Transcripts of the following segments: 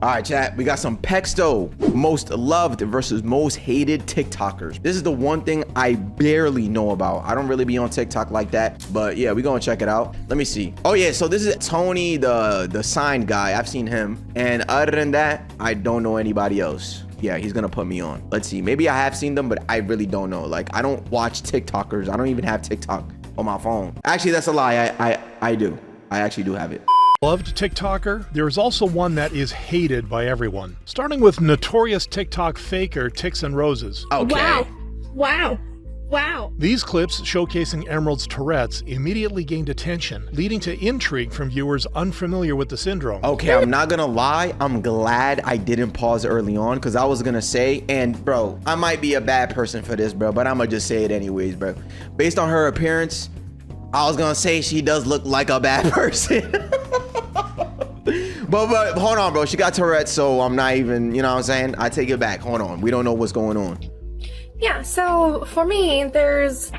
All right, chat, we got some Pexto, most loved versus most hated TikTokers. This is the one thing I barely know about. I don't really be on TikTok like that, but yeah, we gonna check it out. Let me see. Oh yeah, so this is Tony, the signed guy. I've seen him. And other than that, I don't know anybody else. Yeah, he's gonna put me on. Let's see, maybe I have seen them, but I really don't know. Like, I don't watch TikTokers. I don't even have TikTok on my phone. Actually, that's a lie. I do. I actually do have it. Loved TikToker, there is also one that is hated by everyone. Starting with notorious TikTok faker Tix and Roses. Okay. Wow. These clips showcasing Emerald's Tourette's immediately gained attention, leading to intrigue from viewers unfamiliar with the syndrome. Okay, I'm not gonna lie. I'm glad I didn't pause early on, because I was gonna say, and bro, I might be a bad person for this, bro, but I'm gonna just say it anyways, bro. Based on her appearance, I was gonna say she does look like a bad person. But hold on, bro. She got Tourette's, so I'm not even, you know what I'm saying? I take it back. Hold on. We don't know what's going on. Yeah, so for me, there's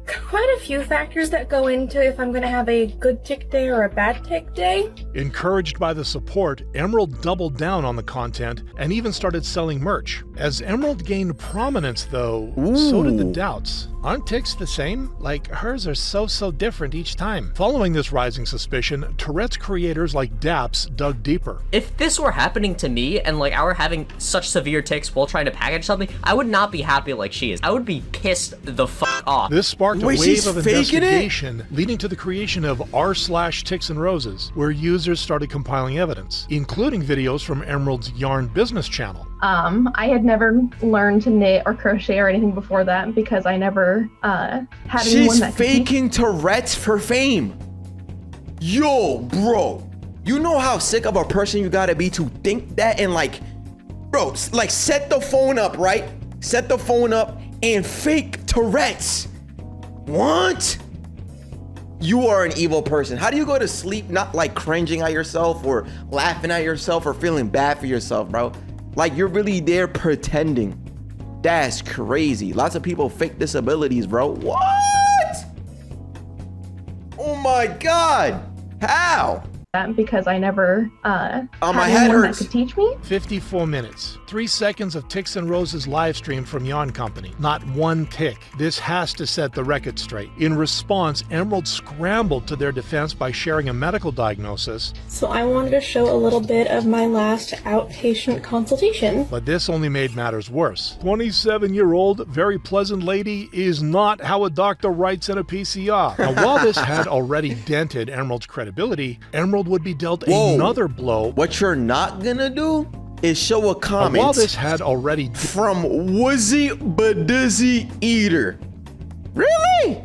quite a few factors that go into if I'm going to have a good tick day or a bad tick day. Encouraged by the support, Emerald doubled down on the content and even started selling merch. As Emerald gained prominence, though, so did the doubts. Aren't ticks the same? Like, hers are so different each time. Following this rising suspicion, Tourette's creators like Daps dug deeper. If this were happening to me and like I were having such severe tics while trying to package something, I would not be happy like she is. I would be pissed the fuck off. This sparked a Wait, wave she's of faking investigation, leading to the creation of r/Tix and Roses, where users started compiling evidence, including videos from Emerald's Yarn business channel. I had never learned to knit or crochet or anything before that because I never had anyone that She's faking Tourette's for fame. Yo, bro. You know how sick of a person you gotta be to think that and like, bro, like set the phone up, right? Set the phone up and fake Tourette's. What? You are an evil person. How do you go to sleep not like cringing at yourself or laughing at yourself or feeling bad for yourself, bro? Like you're really there pretending. That's crazy. Lots of people fake disabilities, bro. What? Oh my God. How? because I never had my head anyone that hurts. could teach me. 54 minutes. 3 seconds of Tix and Rose's live stream from Yarn Company. Not one tick. This has to set the record straight. In response, Emerald scrambled to their defense by sharing a medical diagnosis. So I wanted to show a little bit of my last outpatient consultation. But this only made matters worse. 27-year-old, very pleasant lady is not how a doctor writes in a PCR. Now, while this had already dented Emerald's credibility, Emerald would be dealt another blow. What you're not gonna do is show a Now, comment while this had already from Woozy Badizzy Eater. Really?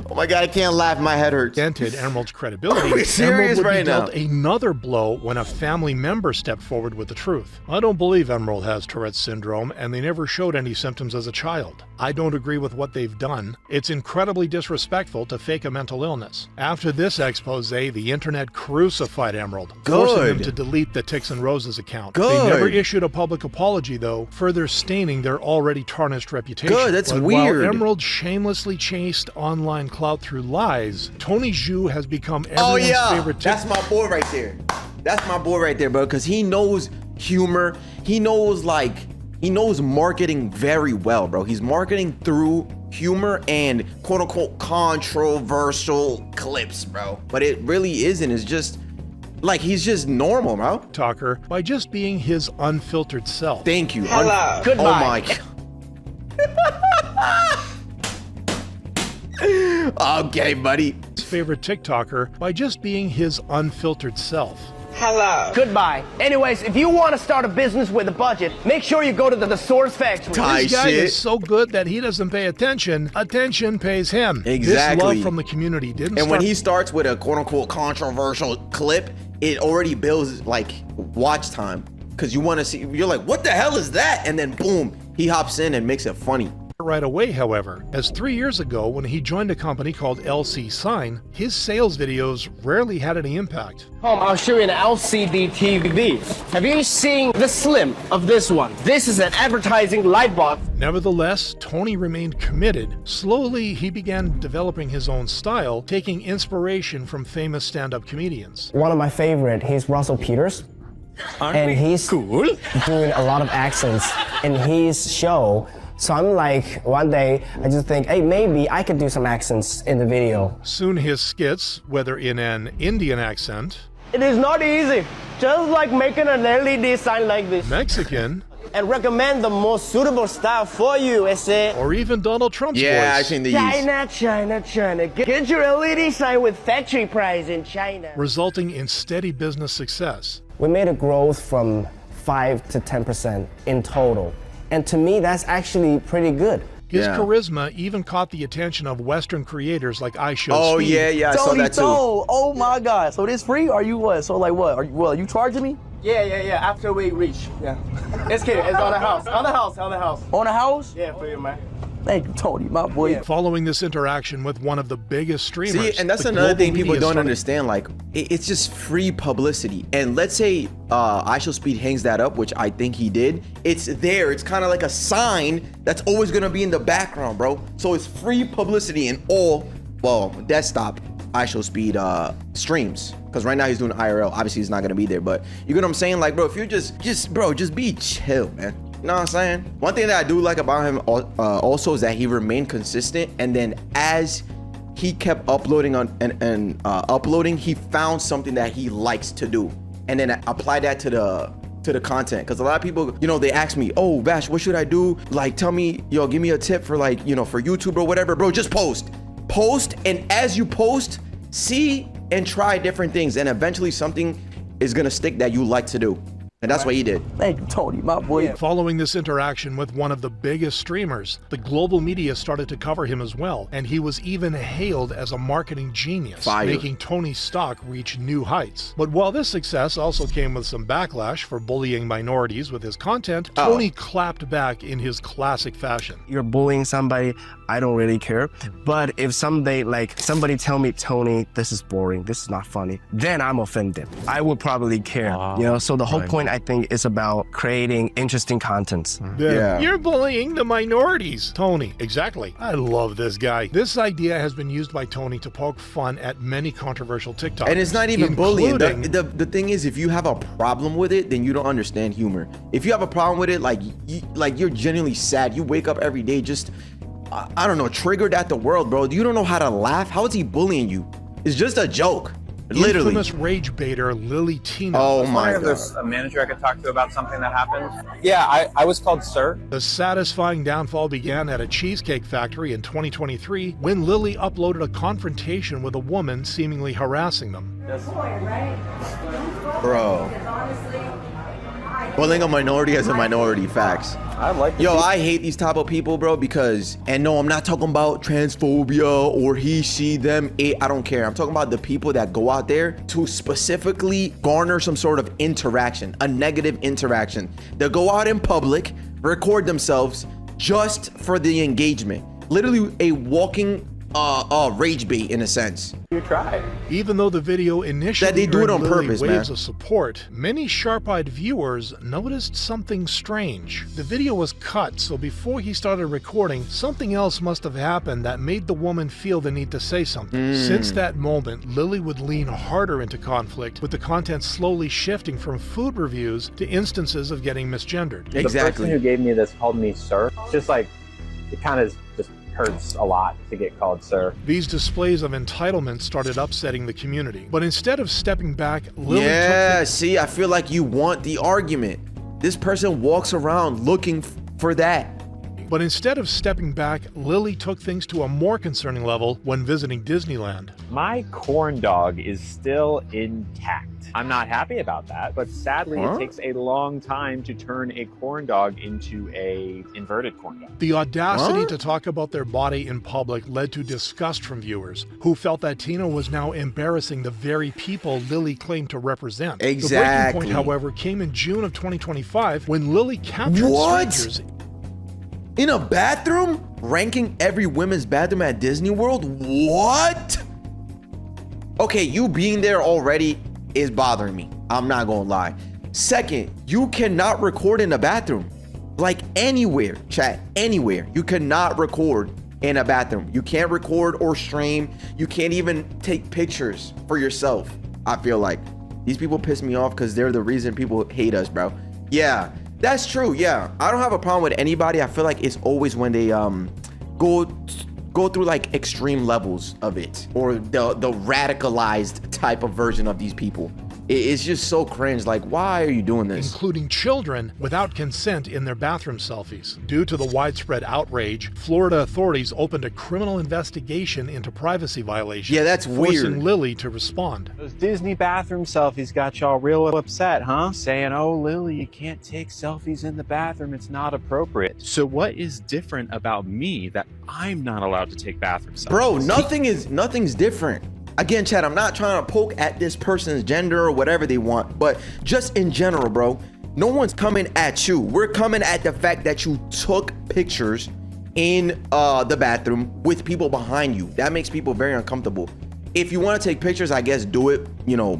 Oh my God, I can't laugh. My head hurts. dented Emerald's credibility, Are we serious Emerald would right be dealt another blow when a family member stepped forward with the truth. I don't believe Emerald has Tourette's syndrome, and they never showed any symptoms as a child. I don't agree with what they've done. It's incredibly disrespectful to fake a mental illness. After this expose, the internet crucified Emerald, forcing them to delete the Tix and Roses account. They never issued a public apology, though, further staining their already tarnished reputation. Good, that's But weird. While Emerald shamelessly chased online clout through lies, Tony Zhu has become everyone's favorite. That's my boy right there. That's my boy right there, bro, because he knows humor. He knows marketing very well, bro. He's marketing through humor and quote unquote controversial clips, bro. But it really isn't. It's just like he's just normal, bro. Talker by just being his unfiltered self. Thank you. Hello. Oh my God. Okay, buddy. His favorite TikToker by just being his unfiltered self. Hello. Goodbye. Anyways, if you want to start a business with a budget, make sure you go to the Source Factory. This guy is so good that he doesn't pay attention. Attention pays him. Exactly. This love from the community didn't And start. when he starts with a quote unquote controversial clip, it already builds like watch time. Cause you want to see, you're like, what the hell is that? And then boom, he hops in and makes it funny. right away, however, as 3 years ago when he joined a company called LC Sign, his sales videos rarely had any impact. I'll show you an LCD TV. Have you seen the slim of this one? This is an advertising light box. Nevertheless, Tony remained committed. Slowly, he began developing his own style, taking inspiration from famous stand-up comedians. One of my favorite, he's Russell Peters. And he's doing a lot of accents in his show. So I'm like, one day, I just think, hey, maybe I could do some accents in the video. Soon his skits, whether in an Indian accent, It is not easy, just like making an LED sign like this. Mexican, And recommend the most suitable style for you, ese. or even Donald Trump's Yeah, I've voice, seen these. China. Get your LED sign with factory price in China. resulting in steady business success. We made a growth from 5 to 10% in total. And to me, that's actually pretty good. His Yeah. charisma even caught the attention of Western creators like iShowSpeed. Oh yeah, I saw that too. Oh my God. So this free? Are you what? So like what? Are you charging me? Yeah. After we reach. Yeah. It's kidding. It's on the house. On the house. On a house? Yeah, for you, man. Thank you, Tony, my boy. Following this interaction with one of the biggest streamers. See, and that's the another global thing people media don't started- understand. Like, it's just free publicity. And let's say iShowSpeed hangs that up, which I think he did. It's there. It's kind of like a sign that's always gonna be in the background, bro. So it's free publicity in all, well, desktop iShowSpeed streams. Because right now he's doing IRL. Obviously, he's not gonna be there. But you get what I'm saying? Like, bro, if you're just be chill, man. You know what I'm saying? One thing that I do like about him also is that he remained consistent, and then as he kept uploading and uploading, he found something that he likes to do, and then apply that to the content. Because a lot of people, they ask me, oh Bash, what should I do? Like, tell me, give me a tip for like, for YouTube or whatever. Bro, just post, and as you post, see and try different things, and eventually something is gonna stick that you like to do. And that's what he did. Thank you, Tony, my boy. Following this interaction with one of the biggest streamers, the global media started to cover him as well, and he was even hailed as a marketing genius, Fire. making Tony's stock reach new heights. But while this success also came with some backlash for bullying minorities with his content, Tony clapped back in his classic fashion. You're bullying somebody, I don't really care. But if someday, like, somebody tell me, Tony, this is boring, this is not funny, then I'm offended. I would probably care, So the whole point, I think, is about creating interesting contents. Yeah. You're bullying the minorities. Tony, exactly. I love this guy. This idea has been used by Tony to poke fun at many controversial TikToks. And it's not even bullying. including- The thing is, if you have a problem with it, then you don't understand humor. If you have a problem with it, like you're genuinely sad. You wake up every day just, I don't know, triggered at the world, bro. You don't know how to laugh. How is he bullying you? It's just a joke. Literally. Infamous rage baiter Lily Tino. Oh my If god. there's a manager I could talk to about something that happened. Yeah, I was called sir. The satisfying downfall began at a cheesecake factory in 2023 when Lily uploaded a confrontation with a woman seemingly harassing them. Bro. Bullying a minority as a minority, facts. I like Yo, I hate these type of people, bro, because, and no, I'm not talking about transphobia or he, she, them, it, I don't care. I'm talking about the people that go out there to specifically garner some sort of interaction, a negative interaction. They go out in public, record themselves just for the engagement. Literally a walking rage bait in a sense. You tried. Even though the video initially That they do it earned on Lily purpose, waves man. of support, many sharp-eyed viewers noticed something strange. The video was cut, so before he started recording, something else must have happened that made the woman feel the need to say something. Since that moment, Lily would lean harder into conflict, with the content slowly shifting from food reviews to instances of getting misgendered. The person who gave me this called me sir. It's just like, it kind of just hurts a lot to get called sir. These displays of entitlement started upsetting the community. But instead of stepping back, Lily Yeah, took see, I feel like you want the argument. This person walks around looking for that. But instead of stepping back, Lily took things to a more concerning level when visiting Disneyland. My corn dog is still intact. I'm not happy about that, but sadly it takes a long time to turn a corn dog into a inverted corn dog. The audacity to talk about their body in public led to disgust from viewers, who felt that Tina was now embarrassing the very people Lily claimed to represent. The Exactly. breaking point, however, came in June of 2025 when Lily captured What? strangers In a bathroom? Ranking every women's bathroom at Disney World? What? Okay, you being there already is bothering me. I'm not gonna lie. Second, you cannot record in a bathroom. Like anywhere, chat, anywhere. You cannot record in a bathroom. You can't record or stream. You can't even take pictures for yourself. I feel like these people piss me off because they're the reason people hate us, bro. Yeah, that's true. Yeah, I don't have a problem with anybody. I feel like it's always when they go through like extreme levels of it, or the radicalized type of version of these people. It's just so cringe. Like, why are you doing this? Including children without consent in their bathroom selfies. Due to the widespread outrage, Florida authorities opened a criminal investigation into privacy violations. Yeah, that's forcing weird. Lily to respond. Those Disney bathroom selfies got y'all real upset, huh? Saying, oh, Lily, you can't take selfies in the bathroom. It's not appropriate. So what is different about me that I'm not allowed to take bathroom selfies? Bro, nothing's different. Again, Chad, I'm not trying to poke at this person's gender or whatever they want, but just in general, bro, no one's coming at you. We're coming at the fact that you took pictures in the bathroom with people behind you. That makes people very uncomfortable. If you want to take pictures, I guess do it,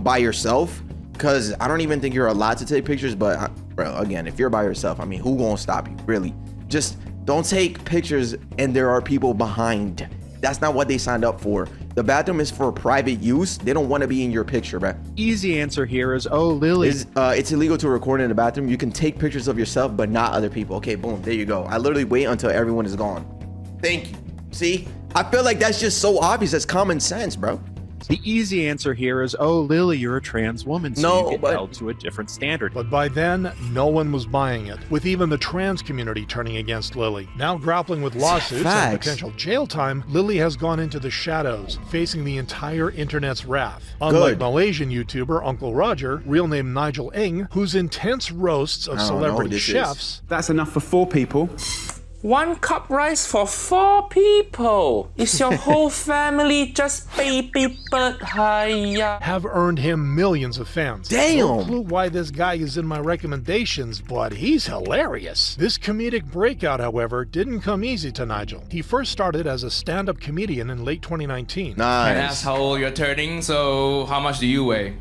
by yourself, because I don't even think you're allowed to take pictures. But bro, again, if you're by yourself, I mean, who gonna stop you, really? Just don't take pictures and there are people behind. That's not what they signed up for. The bathroom is for private use. They don't want to be in your picture, bro. Easy answer here is, oh, Lily. It's illegal to record in the bathroom. You can take pictures of yourself, but not other people. Okay, boom, there you go. I literally wait until everyone is gone. Thank you. See? I feel like that's just so obvious. That's common sense, bro. The easy answer here is, oh, Lily, you're a trans woman, so you get held to a different standard. But by then, no one was buying it, with even the trans community turning against Lily. Now grappling with lawsuits and potential jail time, Lily has gone into the shadows, facing the entire internet's wrath. Unlike Malaysian YouTuber Uncle Roger, real name Nigel Ng, whose intense roasts of celebrity chefs... That's enough for 4 people. 1 cup rice for 4 people. Is your whole family just baby bird? Hiya. Have earned him millions of fans. Damn! No clue why this guy is in my recommendations, but he's hilarious. This comedic breakout, however, didn't come easy to Nigel. He first started as a stand-up comedian in late 2019. Nice. Can I ask how old you're turning, so how much do you weigh?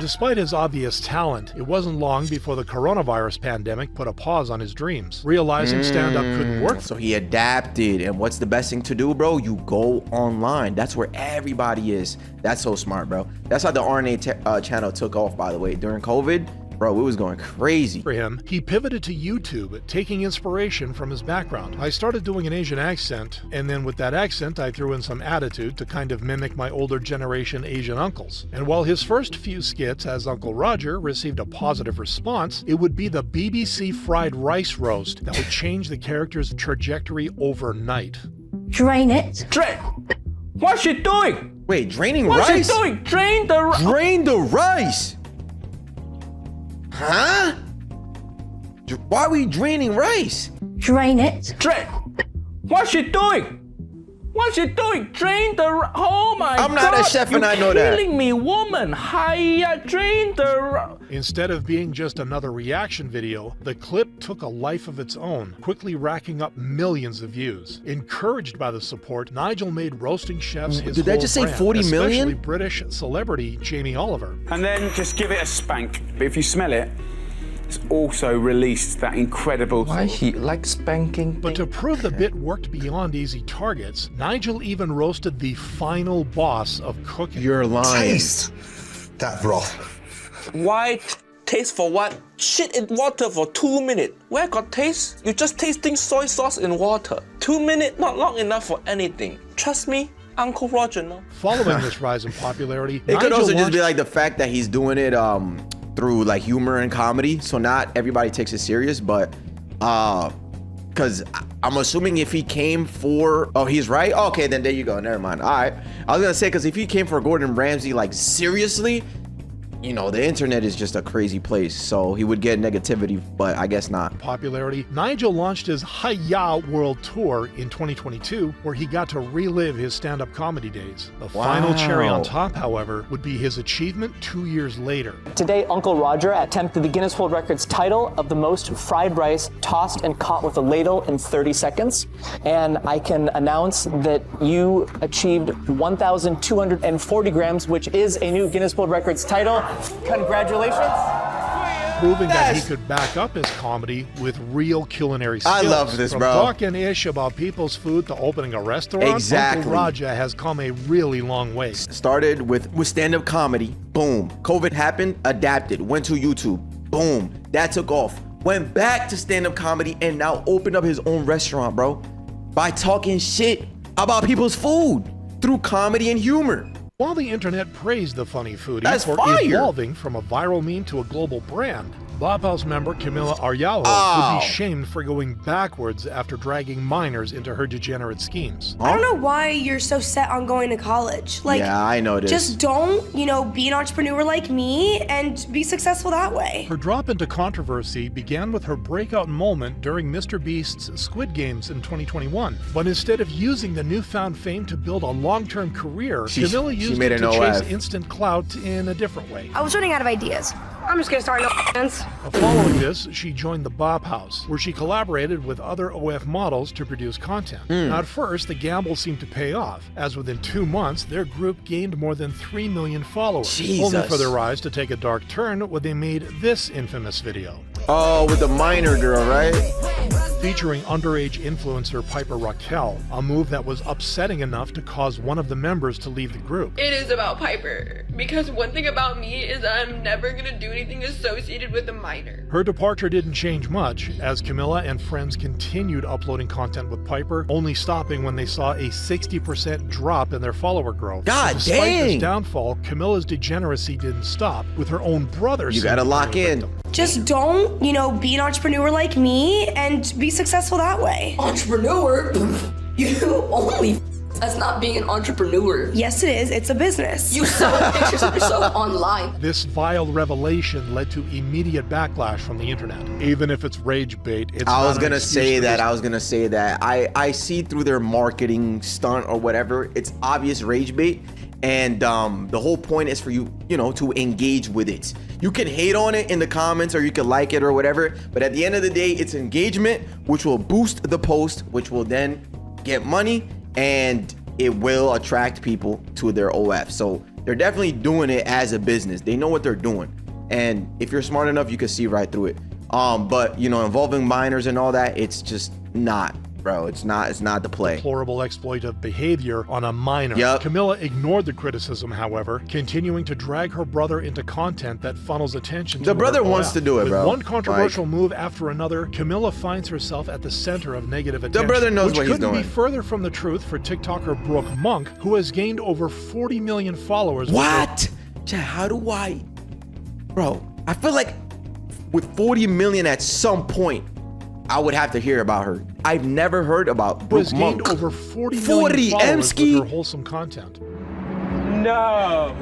Despite his obvious talent, it wasn't long before the coronavirus pandemic put a pause on his dreams. Realizing stand-up couldn't work. So he adapted, and what's the best thing to do, bro? You go online. That's where everybody is. That's so smart, bro. That's how the RNA channel took off, by the way. During COVID, bro, it was going crazy. For him, he pivoted to YouTube, taking inspiration from his background. I started doing an Asian accent, and then with that accent, I threw in some attitude to kind of mimic my older generation Asian uncles. And while his first few skits as Uncle Roger received a positive response, it would be the BBC fried rice roast that would change the character's trajectory overnight. Drain it. Drain? What's she doing? Wait, draining rice? What's she doing? Drain the rice. Drain the rice? Huh? Why are we draining rice? Drain it. Drain. What's she doing? What's she doing? Drain the. Oh my God! I'm not a chef and I know that. You're killing me, woman. Hiya, drain the. Instead of being just another reaction video, the clip took a life of its own, quickly racking up millions of views. Encouraged by the support, Nigel made roasting chefs his Did that just say brand, 40 million? Especially British celebrity Jamie Oliver. And then just give it a spank. But if you smell it, it's also released that incredible... Why he likes spanking? But to prove the bit worked beyond easy targets, Nigel even roasted the final boss of cooking. You're lying. Taste that broth. Why taste for what? Shit in water for 2 minutes. Where got taste? You just tasting soy sauce in water. 2 minutes, not long enough for anything. Trust me, Uncle Roger, no? Following this rise in popularity, it could also just be like the fact that he's doing it through like humor and comedy, so not everybody takes it serious, but because I'm assuming if he came for, oh, he's right, okay, then there you go, never mind. All right, I was gonna say, because if he came for Gordon Ramsay like seriously, you know, the internet is just a crazy place. So he would get negativity, but I guess not. Popularity, Nigel launched his Hi-Ya World Tour in 2022, where he got to relive his stand-up comedy days. The final cherry on top, however, would be his achievement 2 years later. Today, Uncle Roger attempted the Guinness World Records title of the most fried rice tossed and caught with a ladle in 30 seconds. And I can announce that you achieved 1,240 grams, which is a new Guinness World Records title. Congratulations. Proving that he could back up his comedy with real culinary skills. I love this, From bro. talking ish about people's food to opening a restaurant, Exactly. Uncle Raja has come a really long way. Started with stand-up comedy, boom. COVID happened, adapted, went to YouTube, boom. That took off. Went back to stand-up comedy and now opened up his own restaurant, bro. By talking shit about people's food through comedy and humor. While the internet praised the funny foodie That's for fire. evolving from a viral meme to a global brand, Bobhouse member Camila Araujo would be shamed for going backwards after dragging minors into her degenerate schemes. I don't know why you're so set on going to college. Like, yeah, I know this. just don't, be an entrepreneur like me and be successful that way. Her drop into controversy began with her breakout moment during Mr. Beast's Squid Games in 2021. But instead of using the newfound fame to build a long-term career, Camila used it to chase instant clout in a different way. I was running out of ideas. I'm just gonna start no hands. Following this, she joined the Bob House, where she collaborated with other OF models to produce content. Now, at first, the gamble seemed to pay off, as within 2 months, their group gained more than 3 million followers. Only for their rise to take a dark turn when they made this infamous video. Oh, with the minor girl, right? Featuring underage influencer Piper Raquel, a move that was upsetting enough to cause one of the members to leave the group. It is about Piper, because one thing about me is that I'm never gonna do anything associated with a minor. Her departure didn't change much, as Camila and friends continued uploading content with Piper, only stopping when they saw a 60% drop in their follower growth. God Despite dang! this downfall, Camila's degeneracy didn't stop, with her own brother. You gotta lock in. Just don't, be an entrepreneur like me and be successful that way. Entrepreneur? You only that's not being an entrepreneur. Yes, it is. It's a business. You sell pictures of yourself online. This vile revelation led to immediate backlash from the internet. Even if it's rage bait, it's I was not an gonna excuse say for that. this. I was gonna say that. I see through their marketing stunt or whatever. It's obvious rage bait, and the whole point is for you, to engage with it. You can hate on it in the comments or you can like it or whatever, but at the end of the day, it's engagement, which will boost the post, which will then get money, and it will attract people to their OF. So they're definitely doing it as a business. They know what they're doing, and if you're smart enough, you can see right through it. But involving minors and all that, it's just not, bro. It's not the play. Deplorable exploitive behavior on a minor. Yep. Camila ignored the criticism, however, continuing to drag her brother into content that funnels attention to The brother her wants OF. to do it, With bro. one controversial move after another, Camila finds herself at the center of negative attention. brother knows which what he's couldn't doing. be further from the truth for TikToker Brooke Monk, who has gained over 40 million followers. What? Chad, how do I... Bro, I feel like with 40 million at some point, I would have to hear about her. I've never heard about Who Brooke has gained Monk. over 40 million followers with her wholesome content. No.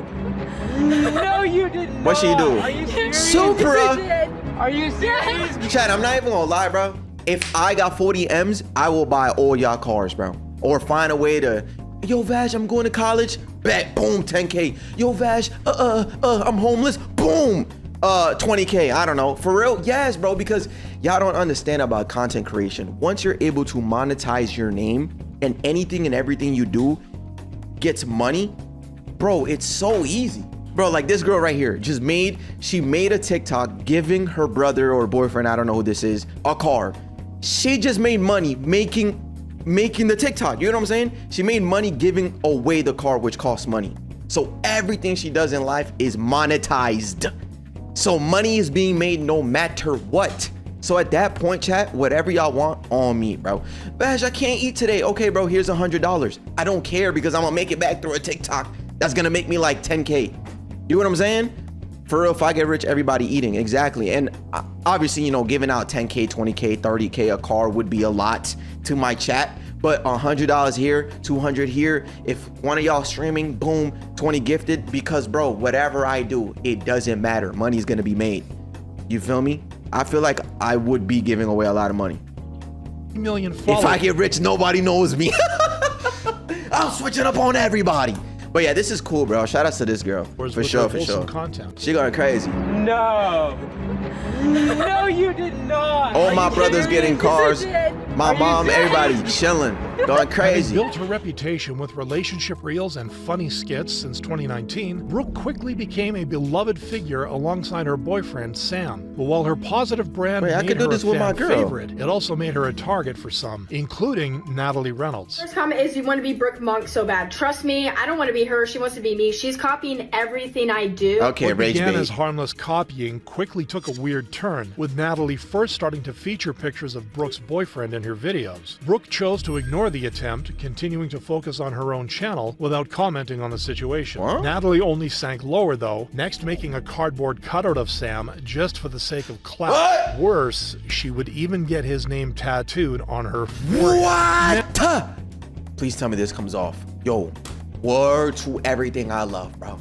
No, you didn't. What she do? Are you serious? Supra. Are you serious? Chad, I'm not even gonna lie, bro. If I got 40 M's, I will buy all y'all cars, bro. Or find a way to, yo, Vash, I'm going to college. Bet, boom, 10K. Yo, Vash, I'm homeless. Boom, 20K. I don't know. For real, yes, bro, because y'all don't understand about content creation. Once you're able to monetize your name and anything and everything you do gets money, bro, it's so easy. Bro, like this girl right here she made a TikTok giving her brother or boyfriend, I don't know who this is, a car. She just made money making the TikTok. You know what I'm saying? She made money giving away the car, which costs money. So everything she does in life is monetized. So money is being made no matter what. So at that point, chat, whatever y'all want on me, bro. Bash, I can't eat today. Okay, bro, here's $100. I don't care because I'm gonna make it back through a TikTok that's gonna make me like 10K. You know what I'm saying? For real, if I get rich, everybody eating. Exactly. And obviously, you know, giving out 10K, 20K, 30K a car would be a lot to my chat. But $100 here, 200 here. If one of y'all streaming, boom, 20 gifted. Because, bro, whatever I do, it doesn't matter. Money's going to be made. You feel me? I feel like I would be giving away a lot of money. Million followers. If I get rich, nobody knows me. I'm switching up on everybody. But yeah, this is cool, bro. Shout out to this girl. For sure, for sure. Content. She going crazy. No. No, you did not. All my brothers getting cars. My mom, everybody chilling, going crazy. Having built her reputation with relationship reels and funny skits since 2019, Brooke quickly became a beloved figure alongside her boyfriend, Sam. But while her positive brand made her a fan favorite, it also made her a target for some, including Natalie Reynolds. First comment is, you want to be Brooke Monk so bad. Trust me, I don't want to be her. She wants to be me. She's copying everything I do. Okay, what began as harmless copying quickly took a weird turn, with Natalie first starting to feature pictures of Brooke's boyfriend in her videos. Brooke chose to ignore the attempt, continuing to focus on her own channel without commenting on the situation. What? Natalie only sank lower though, next making a cardboard cutout of Sam just for the sake of clout. Worse, she would even get his name tattooed on her forehead. What? Please tell me this comes off. Yo, word to everything I love, bro.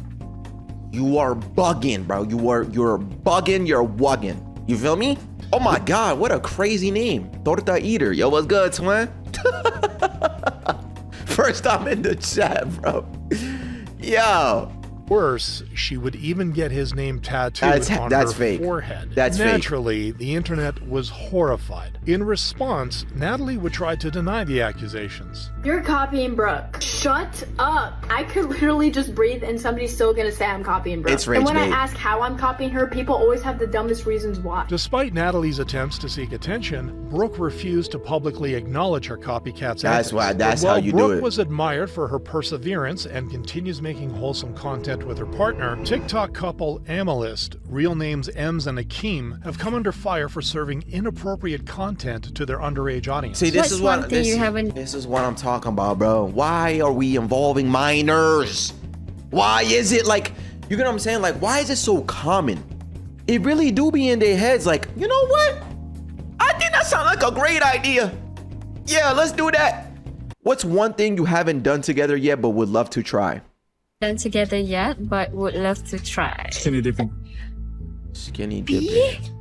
You are bugging, bro. You're bugging, you're wugging. You feel me? Oh my God, what a crazy name. Torta Eater. Yo, what's good, twin? First time in the chat, bro. Yo. Worse, she would even get his name tattooed on her forehead. That's fake. Naturally, the internet was horrified. In response, Natalie would try to deny the accusations. You're copying Brooke. Shut up. I could literally just breathe and somebody's still gonna say I'm copying Brooke. It's rage and when bait. I ask how I'm copying her, people always have the dumbest reasons why. Despite Natalie's attempts to seek attention, Brooke refused to publicly acknowledge her copycat's That's antics. why. That's But while how you Brooke do it. was admired for her perseverance and continues making wholesome content with her partner, TikTok couple Amelist, real names Ems and Akeem, have come under fire for serving inappropriate content to their underage audience. See, this is what this is what I'm talking about, bro. Why are we involving minors? Why is it like, you get what I'm saying? Like, why is it so common? It really do be in their heads like, you know what? I think that sounds like a great idea. Yeah, let's do that. What's one thing you haven't done together yet but would love to try? Done together yet, but would love to try. Skinny dipping. Skinny dipping.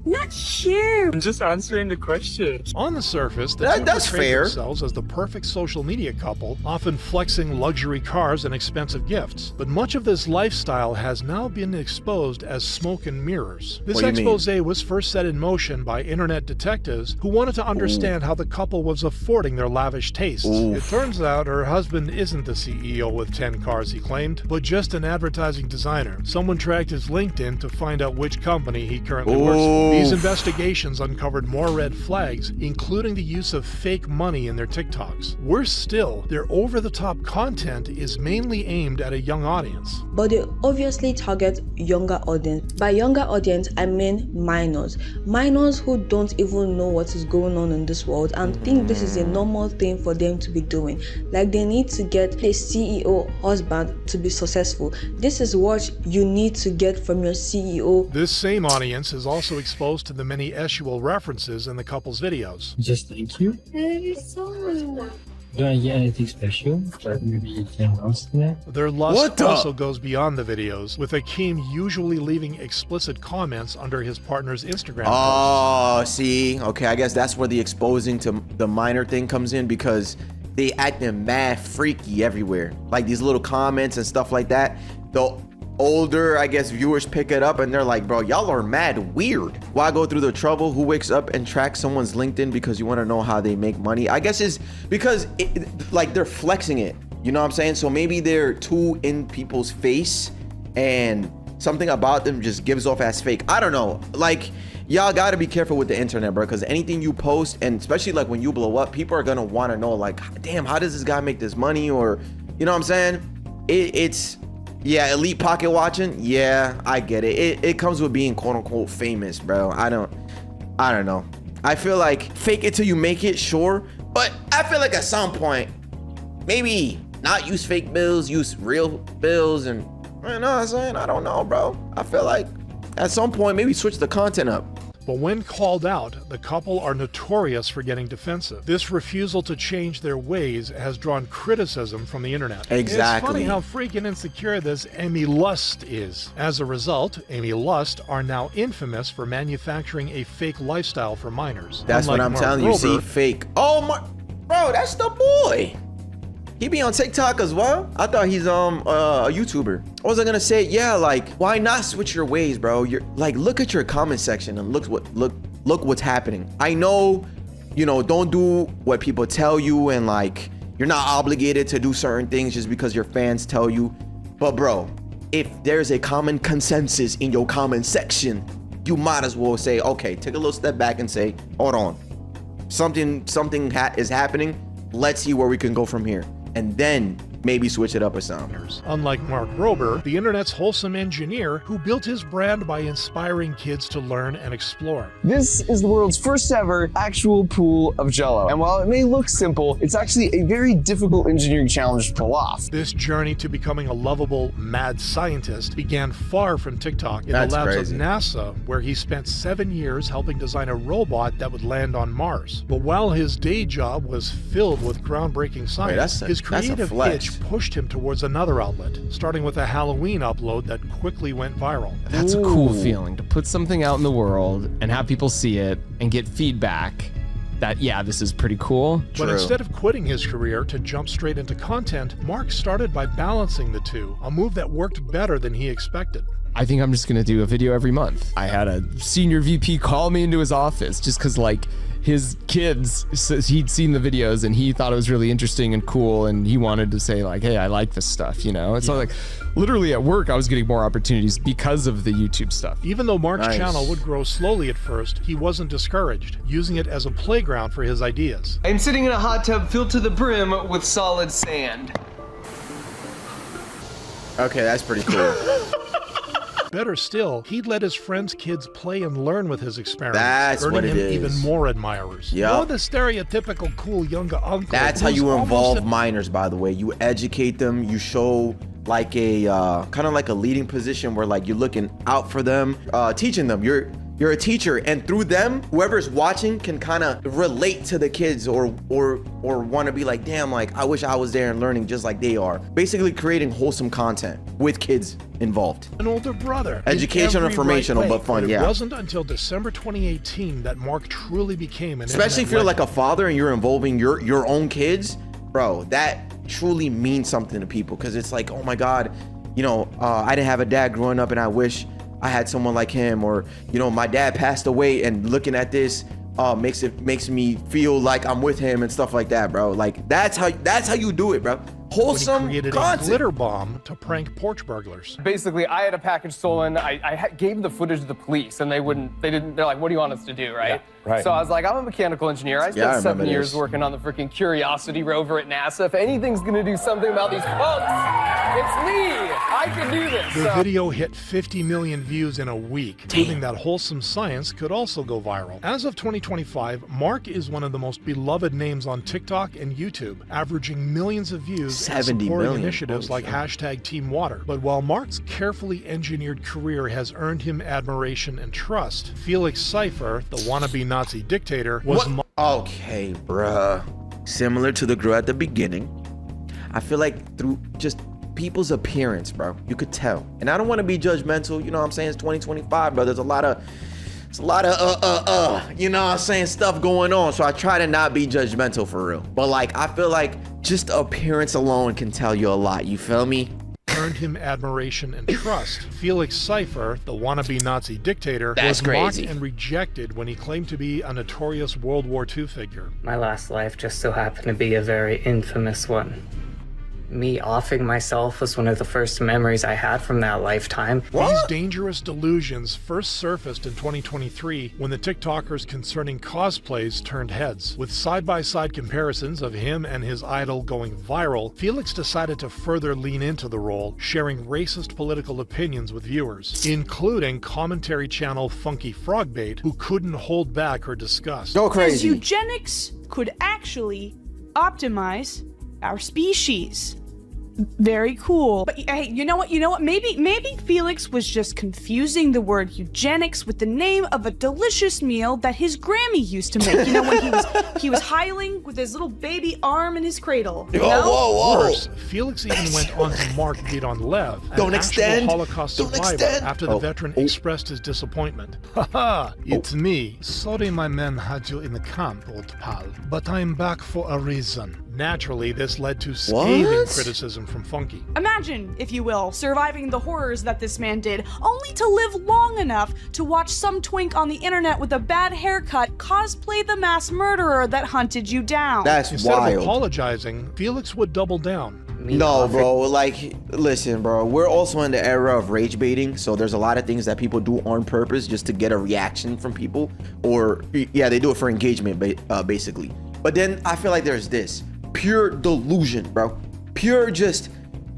Not sure. I'm just answering the question. On the surface, the two That's portray fair. themselves as the perfect social media couple, often flexing luxury cars and expensive gifts. But much of this lifestyle has now been exposed as smoke and mirrors. This What do you mean? expose was first set in motion by internet detectives who wanted to understand how the couple was affording their lavish tastes. Oof. It turns out her husband isn't the CEO with 10 cars, he claimed, but just an advertising designer. Someone tracked his LinkedIn to find out which company he currently works for. These investigations uncovered more red flags, including the use of fake money in their TikToks. Worse still, their over-the-top content is mainly aimed at a young audience. But they obviously target younger audience. By younger audience, I mean minors. Minors who don't even know what is going on in this world and think this is a normal thing for them to be doing. Like they need to get a CEO husband to be successful. This is what you need to get from your CEO. This same audience is also exposed to the many sexual references in the couple's videos. Just thank you. Do I get anything special? Like maybe 10 rounds tonight? Their lust also goes beyond the videos, with Akeem usually leaving explicit comments under his partner's Instagram posts. Oh, see, okay, I guess that's where the exposing to the minor thing comes in, because they acting mad freaky everywhere. Like these little comments and stuff like that. The older, I guess, viewers pick it up and they're like, bro, y'all are mad weird. Why go through the trouble? Who wakes up and tracks someone's LinkedIn because you want to know how they make money? I guess it's because like they're flexing it. You know what I'm saying? So maybe they're too in people's face and something about them just gives off as fake. I don't know. Like, y'all gotta be careful with the internet, bro, because anything you post, and especially like when you blow up, people are gonna want to know, like, damn, how does this guy make this money? Or, you know what I'm saying? It's yeah, elite pocket watching. Yeah, I get it. It comes with being quote unquote famous, bro. I don't know. I feel like fake it till you make it, sure, but I feel like at some point maybe not use fake bills, use real bills, and You know what I'm saying? I don't know, bro. I feel like at some point, maybe switch the content up. But when called out, the couple are notorious for getting defensive. This refusal to change their ways has drawn criticism from the internet. Exactly. It's funny how freaking insecure this Amy Lust is. As a result, Amy Lust are now infamous for manufacturing a fake lifestyle for minors. That's what I'm telling you. See, fake. Oh my, bro, that's the boy. He be on TikTok as well? I thought he's a YouTuber. What was I gonna say? Yeah, like, why not switch your ways, bro? You're like, look at your comment section and look what's happening. I know, you know, don't do what people tell you, and like, you're not obligated to do certain things just because your fans tell you. But bro, if there's a common consensus in your comment section, you might as well say, okay, take a little step back and say, hold on, something is happening. Let's see where we can go from here. And then maybe switch it up or something. Unlike Mark Rober, the internet's wholesome engineer who built his brand by inspiring kids to learn and explore. This is the world's first ever actual pool of Jell-O. And while it may look simple, it's actually a very difficult engineering challenge to pull off. This journey to becoming a lovable, mad scientist began far from TikTok in the labs of NASA, where he spent 7 years helping design a robot that would land on Mars. But while his day job was filled with groundbreaking science, his creative itch pushed him towards another outlet, starting with a Halloween upload that quickly went viral. That's a cool feeling, to put something out in the world and have people see it and get feedback that, yeah, this is pretty cool. But instead of quitting his career to jump straight into content, Mark started by balancing the two, a move that worked better than he expected. I think I'm just gonna do a video every month. I had a senior VP call me into his office just because, like, his kids, he'd seen the videos and he thought it was really interesting and cool, and he wanted to say, like, hey, I like this stuff, you know? It's like, literally at work, I was getting more opportunities because of the YouTube stuff. Even though Mark's channel would grow slowly at first, he wasn't discouraged, using it as a playground for his ideas. I'm sitting in a hot tub filled to the brim with solid sand. Okay, that's pretty cool. Better still, he'd let his friends' kids play and learn with his experiments, That's earning what it him is. even more admirers. Yep. Not the stereotypical cool younger uncle. That's how you who's involve minors, by the way. You educate them, you show like a kind of like a leading position where like you're looking out for them, teaching them. You're a teacher, and through them, whoever's watching can kind of relate to the kids or want to be like, damn, like I wish I was there and learning just like they are. Basically creating wholesome content with kids involved. An older brother. Educational, informational, but fun, It yeah. wasn't until December 2018 that Mark truly became an Especially if you're like a father and you're involving your own kids, bro, that truly means something to people, because it's like, oh my God, you know, I didn't have a dad growing up and I wish I had someone like him, or, you know, my dad passed away, and looking at this makes me feel like I'm with him and stuff like that, bro. Like that's how you do it, bro. Wholesome when he created content. a glitter bomb to prank porch burglars. Basically, I had a package stolen. I gave the footage to the police, and they're like, what do you want us to do, right? Yeah, right. So I was like, I'm a mechanical engineer. I spent 7 years working on the freaking Curiosity rover at NASA. If anything's gonna do something about these folks, it's me. I can do this. The video hit 50 million views in a week, proving that wholesome science could also go viral. As of 2025, Mark is one of the most beloved names on TikTok and YouTube, averaging millions of views and 70 supporting million. initiatives like #TeamWater. But while Mark's carefully engineered career has earned him admiration and trust, Felix Cypher, the wannabe Nazi dictator, was Okay, bruh. Similar to the girl at the beginning, I feel like through just people's appearance, bro, you could tell. And I don't want to be judgmental, you know what I'm saying? It's 2025, bro. There's a lot of you know what I'm saying, stuff going on. So I try to not be judgmental for real. But like, I feel like just appearance alone can tell you a lot. You feel me? Earned him admiration and trust. Felix Cypher, the wannabe Nazi dictator, That's was mocked crazy. and rejected when he claimed to be a notorious World War II figure. My last life just so happened to be a very infamous one. Me offing myself was one of the first memories I had from that lifetime. These dangerous delusions first surfaced in 2023 when the TikTokers concerning cosplays turned heads. With side-by-side comparisons of him and his idol going viral, Felix decided to further lean into the role, sharing racist political opinions with viewers, including commentary channel Funky Frogbait, who couldn't hold back her disgust. Go Because eugenics could actually optimize our species. Very cool. But hey, you know what? Maybe Felix was just confusing the word eugenics with the name of a delicious meal that his Grammy used to make. You know, when he was hiling with his little baby arm in his cradle. You know? Whoa. Worse, Felix even went on to Mark Bidon Lev, an actual Holocaust survivor, after the veteran expressed his disappointment. Haha, it's me. Sorry my men had you in the camp, old pal, but I'm back for a reason. Naturally, this led to scathing criticism from Funky. Imagine, if you will, surviving the horrors that this man did, only to live long enough to watch some twink on the internet with a bad haircut cosplay the mass murderer that hunted you down. That's Instead wild. of apologizing, Felix would double down. No, bro, like, listen, bro, we're also in the era of rage baiting, so there's a lot of things that people do on purpose just to get a reaction from people, or, yeah, they do it for engagement, basically. But then I feel like there's this pure delusion, bro. Pure just,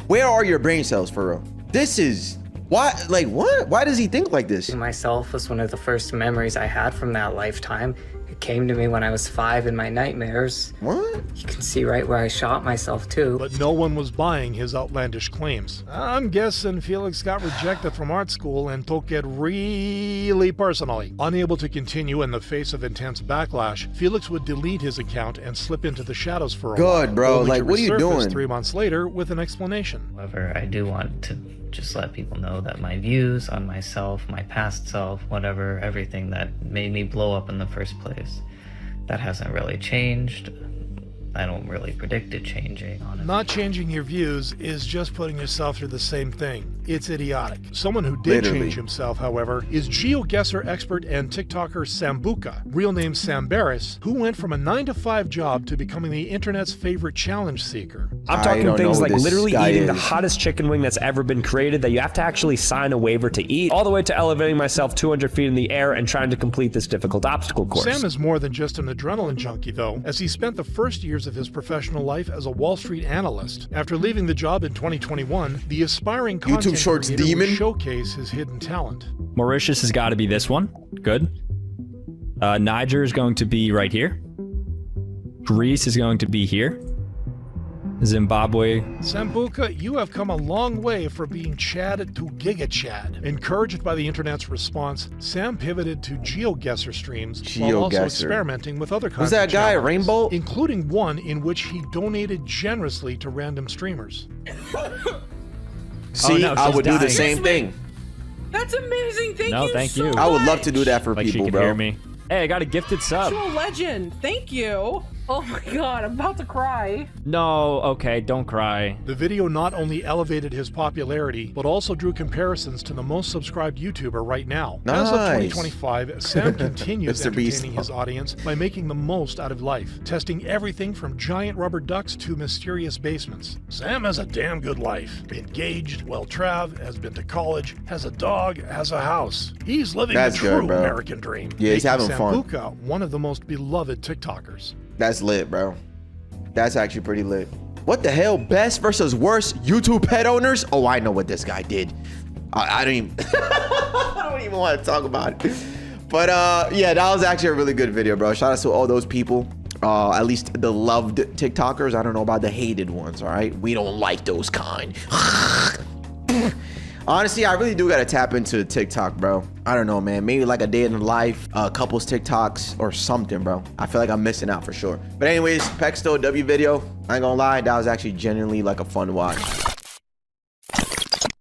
where are your brain cells, for real? This is, why, like, what? Why does he think like this? Myself was one of the first memories I had from that lifetime. It came to me when I was 5 in my nightmares. What? You can see right where I shot myself, too. But no one was buying his outlandish claims. I'm guessing Felix got rejected from art school and took it really personally. Unable to continue in the face of intense backlash, Felix would delete his account and slip into the shadows for a while. Good, bro. Only Like, to what are you resurface doing? 3 months later with an explanation. However, I do want to just let people know that my views on myself, my past self, whatever, everything that made me blow up in the first place, that hasn't really changed. I don't really predict it changing, honestly. Not changing your views is just putting yourself through the same thing. It's idiotic. Someone who did change himself, however, is GeoGuessr expert and TikToker Sambuca, real name Sam Barris, who went from a 9-to-5 job to becoming the internet's favorite challenge seeker. I'm talking things like literally eating the hottest chicken wing that's ever been created that you have to actually sign a waiver to eat, all the way to elevating myself 200 feet in the air and trying to complete this difficult obstacle course. Sam is more than just an adrenaline junkie, though, as he spent the first years of his professional life as a Wall Street analyst. After leaving the job in 2021, the aspiring content Shorts creator demon would showcase his hidden talent. Mauritius has got to be this one. Good. Niger is going to be right here. Greece is going to be here. Zimbabwe. Sambuca, you have come a long way from being Chad to Giga Chad. Encouraged by the internet's response, Sam pivoted to GeoGuessr streams while also experimenting with other kinds Was that of guy challenges, Rainbow? including one in which he donated generously to random streamers. See, I would do the same thing. That's amazing. Thank No, you thank so you. much. I would love to do that for Like she people, could bro. hear me. Hey, I got a gifted sub. Actual legend. Thank you. Oh my god, I'm about to cry. No, okay, don't cry. The video not only elevated his popularity, but also drew comparisons to the most subscribed YouTuber right now. As of Nice. 2025, Sam continues Mr. Beast. entertaining his audience by making the most out of life, testing everything from giant rubber ducks to mysterious basements. Sam has a damn good life. Engaged, well-traveled, has been to college, has a dog, has a house. He's living That's the good, true bro. American dream. Yeah, he's making having fun. Sambuca one of the most beloved TikTokers. That's lit, bro. That's actually pretty lit. What the hell? Best versus worst YouTube pet owners? Oh, I know what this guy did. I don't even I don't even want to talk about it. But yeah, that was actually a really good video, bro. Shout out to all those people. At least the loved TikTokers. I don't know about the hated ones, all right? We don't like those kind. Honestly, I really do gotta tap into TikTok, bro. I don't know, man. Maybe like a day in the life, couples TikToks or something, bro. I feel like I'm missing out for sure. But anyways, Pexto W video. I ain't gonna lie, that was actually genuinely like a fun watch.